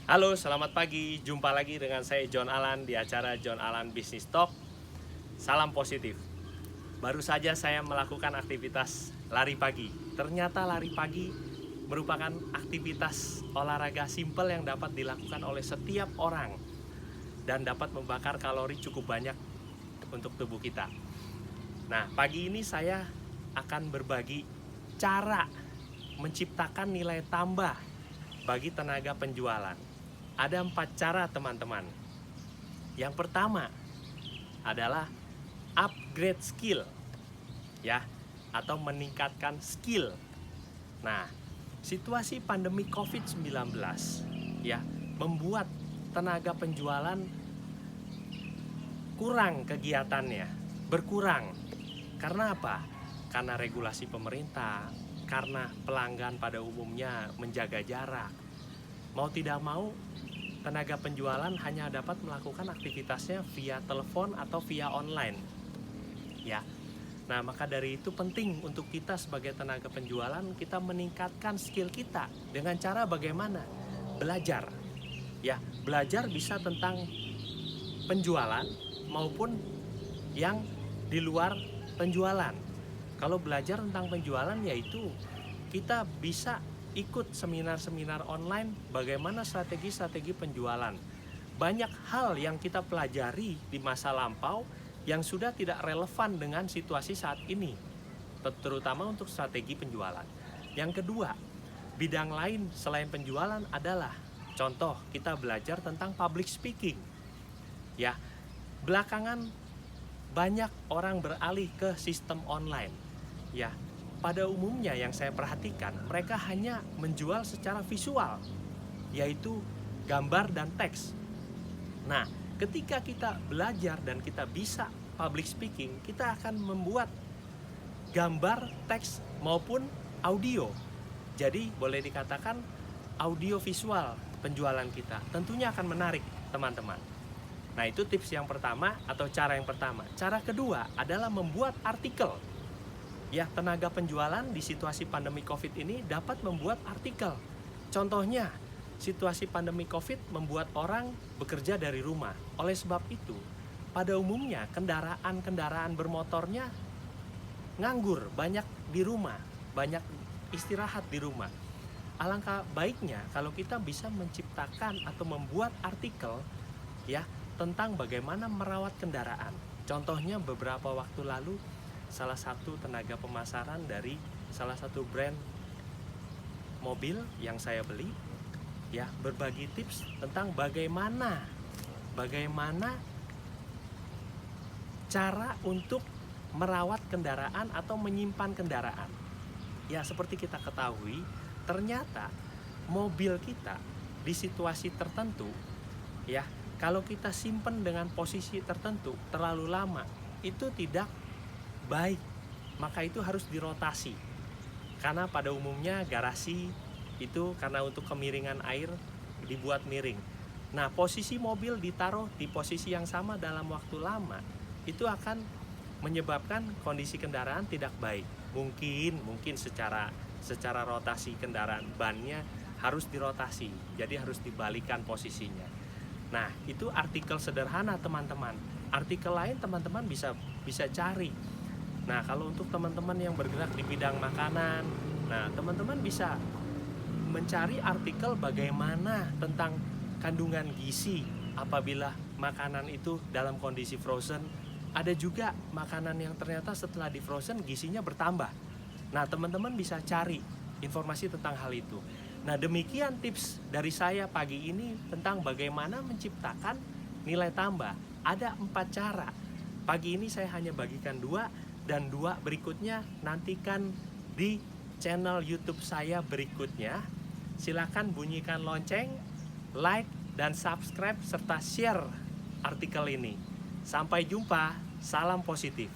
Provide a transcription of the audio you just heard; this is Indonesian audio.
Halo, selamat pagi. Jumpa lagi dengan saya John Alan di acara John Alan Business Talk. Salam positif. Baru saja saya melakukan aktivitas lari pagi. Ternyata lari pagi merupakan aktivitas olahraga simpel yang dapat dilakukan oleh setiap orang dan dapat membakar kalori cukup banyak untuk tubuh kita. Nah, pagi ini saya akan berbagi cara menciptakan nilai tambah bagi tenaga penjualan. Ada 4 cara, teman-teman. Yang pertama adalah upgrade skill, ya, atau meningkatkan skill. Nah, situasi pandemi COVID-19 ya membuat tenaga penjualan kurang kegiatannya, berkurang. Karena apa? Karena regulasi pemerintah, karena pelanggan pada umumnya menjaga jarak. Mau tidak mau, tenaga penjualan hanya dapat melakukan aktivitasnya via telepon atau via online. Ya. Nah, maka dari itu penting untuk kita sebagai tenaga penjualan, kita meningkatkan skill kita dengan cara bagaimana? Belajar. Ya, belajar bisa tentang penjualan maupun yang di luar penjualan. Kalau belajar tentang penjualan, yaitu kita bisa ikut seminar-seminar online bagaimana strategi-strategi penjualan. Banyak hal yang kita pelajari di masa lampau yang sudah tidak relevan dengan situasi saat ini, terutama untuk strategi penjualan. Yang kedua, bidang lain selain penjualan adalah contoh kita belajar tentang public speaking. Ya, belakangan banyak orang beralih ke sistem online. Ya, pada umumnya yang saya perhatikan, mereka hanya menjual secara visual, yaitu gambar dan teks. Nah, ketika kita belajar dan kita bisa public speaking, kita akan membuat gambar, teks maupun audio. Jadi boleh dikatakan audio visual penjualan kita tentunya akan menarik, teman-teman. Nah, itu tips yang pertama atau cara yang pertama. Cara kedua adalah membuat artikel. Ya, tenaga penjualan di situasi pandemi COVID ini dapat membuat artikel. Contohnya, situasi pandemi COVID membuat orang bekerja dari rumah. Oleh sebab itu, pada umumnya kendaraan bermotornya nganggur, banyak di rumah, banyak istirahat di rumah. Alangkah baiknya kalau kita bisa menciptakan atau membuat artikel, ya, tentang bagaimana merawat kendaraan. Contohnya beberapa waktu lalu salah satu tenaga pemasaran dari salah satu brand mobil yang saya beli, ya, berbagi tips tentang bagaimana cara untuk merawat kendaraan atau menyimpan kendaraan. Ya, seperti kita ketahui, ternyata mobil kita di situasi tertentu, ya, kalau kita simpan dengan posisi tertentu terlalu lama, itu tidak baik. Maka itu harus dirotasi. Karena pada umumnya garasi itu karena untuk kemiringan air dibuat miring. Nah, posisi mobil ditaruh di posisi yang sama dalam waktu lama, itu akan menyebabkan kondisi kendaraan tidak baik. Mungkin secara rotasi kendaraan, bannya harus dirotasi. Jadi harus dibalikan posisinya. Nah, itu artikel sederhana, teman-teman. Artikel lain teman-teman bisa cari. Nah, kalau untuk teman-teman yang bergerak di bidang makanan, nah, teman-teman bisa mencari artikel bagaimana tentang kandungan gizi apabila makanan itu dalam kondisi frozen. Ada juga makanan yang ternyata setelah di frozen gizinya bertambah. Nah, teman-teman bisa cari informasi tentang hal itu. Nah, demikian tips dari saya pagi ini tentang bagaimana menciptakan nilai tambah. Ada 4 cara. Pagi ini saya hanya bagikan 2, dan 2 berikutnya nantikan di channel YouTube saya berikutnya. Silakan bunyikan lonceng, like, dan subscribe serta share artikel ini. Sampai jumpa, salam positif.